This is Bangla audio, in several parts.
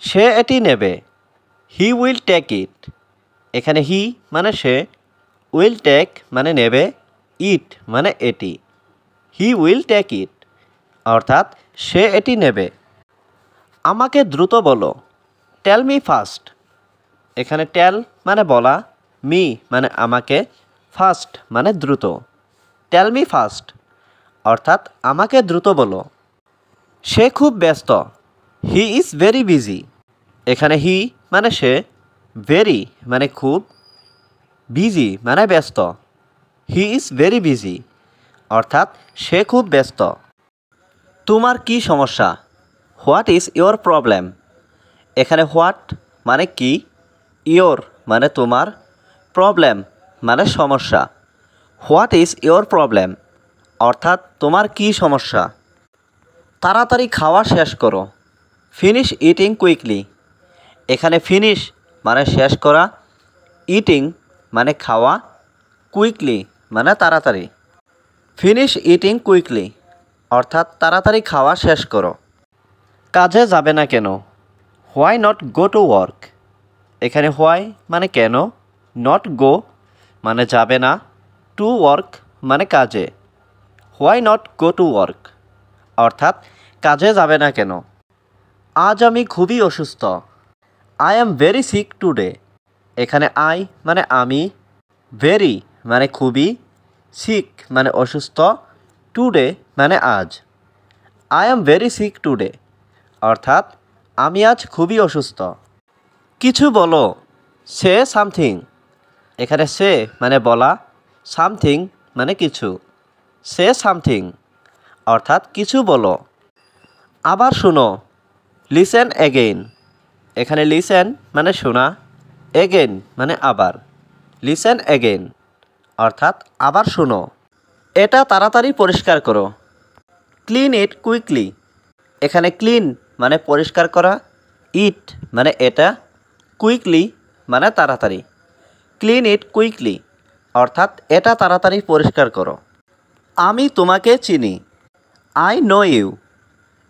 সে এটি নেবে। He will take it. এখানে হি মানে সে, উইল টেক মানে নেবে, ইট মানে এটি। হি উইল টেক ইট অর্থাৎ সে এটি নেবে। আমাকে দ্রুত বলো। Tell me fast. এখানে টেল মানে বলা, মি মানে আমাকে, ফাস্ট মানে দ্রুত। টেল মি ফাস্ট অর্থাৎ আমাকে দ্রুত বলো। সে খুব ব্যস্ত। He is very busy. এখানে হি মানে সে, ভেরি মানে খুব, বিজি মানে ব্যস্ত। হি ইজ ভেরি বিজি অর্থাৎ সে খুব ব্যস্ত। তোমার কি সমস্যা? What is your problem? এখানে হোয়াট মানে কি, ইয়োর মানে তোমার, প্রবলেম মানে সমস্যা। হোয়াট ইজ ইয়োর প্রবলেম অর্থাৎ তোমার কি সমস্যা? তাড়াতাড়ি খাওয়া শেষ করো। Finish eating quickly. এখানে ফিনিশ মানে শেষ করা, ইটিং মানে খাওয়া, কুইকলি মানে তাড়াতাড়ি। ফিনিশ ইটিং কুইকলি অর্থাৎ তাড়াতাড়ি খাওয়া শেষ করো। কাজে যাবে না কেন? Why not go to work? এখানে হোয়াই মানে কেন, নট গো মানে যাবে না, টু ওয়ার্ক মানে কাজে। Why not go to work অর্থাৎ কাজে যাবে না কেন? আজ আমি খুবই অসুস্থ। I am very sick today. এখানে আই মানে আমি, ভেরি মানে খুবই, সিক মানে অসুস্থ, টুডে মানে আজ। I am very sick today অর্থাৎ আমি আজ খুবই অসুস্থ। কিছু বলো। Say something. এখানে সে মানে বলা, সামথিং মানে কিছু। সে সামথিং অর্থাৎ কিছু বলো। আবার শোনো। Listen again. এখানে লিসেন মানে শোনা, এগেইন মানে আবার। লিসেন এগেইন অর্থাৎ আবার শোনো। এটা তাড়াতাড়ি পরিষ্কার করো। Clean it quickly. এখানে ক্লিন মানে পরিষ্কার করা, ইট মানে এটা, কুইকলি মানে তাড়াতাড়ি। ক্লিন ইট কুইকলি অর্থাৎ এটা তাড়াতাড়ি পরিষ্কার করো। আমি তোমাকে চিনি। I know you.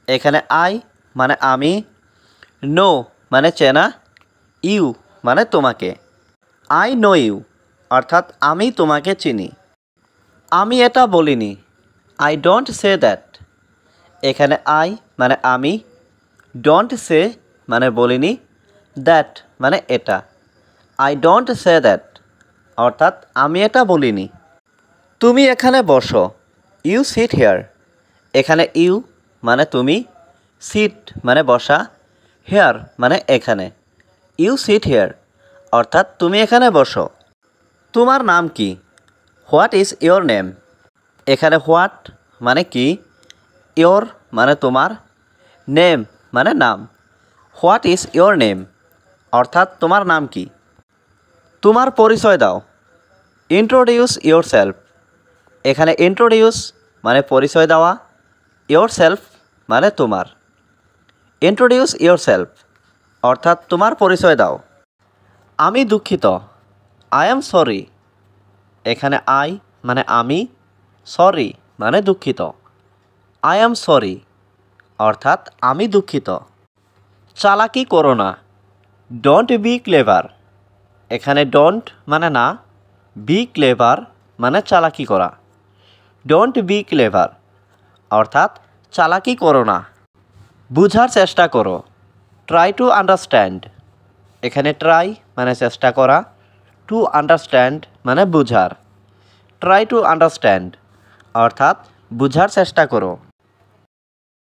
এখানে আই মানে আমি, নো মানে চেনা, ইউ মানে তোমাকে। আই নো ইউ অর্থাৎ আমি তোমাকে চিনি। আমি এটা বলিনি। I don't say that. এখানে আই মানে আমি, ডোন্ট সে মানে বলিনি, দ্যাট মানে এটা। আই ডোন্ট সে দ্যাট অর্থাৎ আমি এটা বলিনি। তুমি এখানে বসো। You sit here. এখানে ইউ মানে তুমি, সিট মানে বসা, হেয়ার মানে এখানে। ইউ সিট হেয়ার অর্থাৎ তুমি এখানে বসো। তোমার নাম কি? What is your name? এখানে হোয়াট মানে কি, ইয়োর মানে তোমার, নেম মানে নাম। হোয়াট ইজ ইয়োর নেম অর্থাৎ তোমার নাম কি? তোমার পরিচয় দাও। Introduce your self. এখানে ইন্ট্রোডিউস মানে পরিচয় দেওয়া, ইয়োর সেলফ মানে তোমার। ইন্ট্রোডিউস ইয়োর সেলফ অর্থাৎ তোমার পরিচয় দাও। আমি দুঃখিত। I am sorry. এখানে আই মানে আমি, সরি মানে দুঃখিত। আই অ্যাম সরি অর্থাৎ আমি দুঃখিত। চালাকি করো না। Don't be clever. এখানে ডোন্ট মানে না, বি ক্লেভার মানে চালাকি করা। ডোন্ট বি ক্লেভার অর্থাৎ চালাকি করো না। বুঝার চেষ্টা করো। Try to understand. এখানে ট্রাই মানে চেষ্টা করা, টু আন্ডারস্ট্যান্ড মানে বুঝার। ট্রাই টু আন্ডারস্ট্যান্ড অর্থাৎ বুঝার চেষ্টা করো।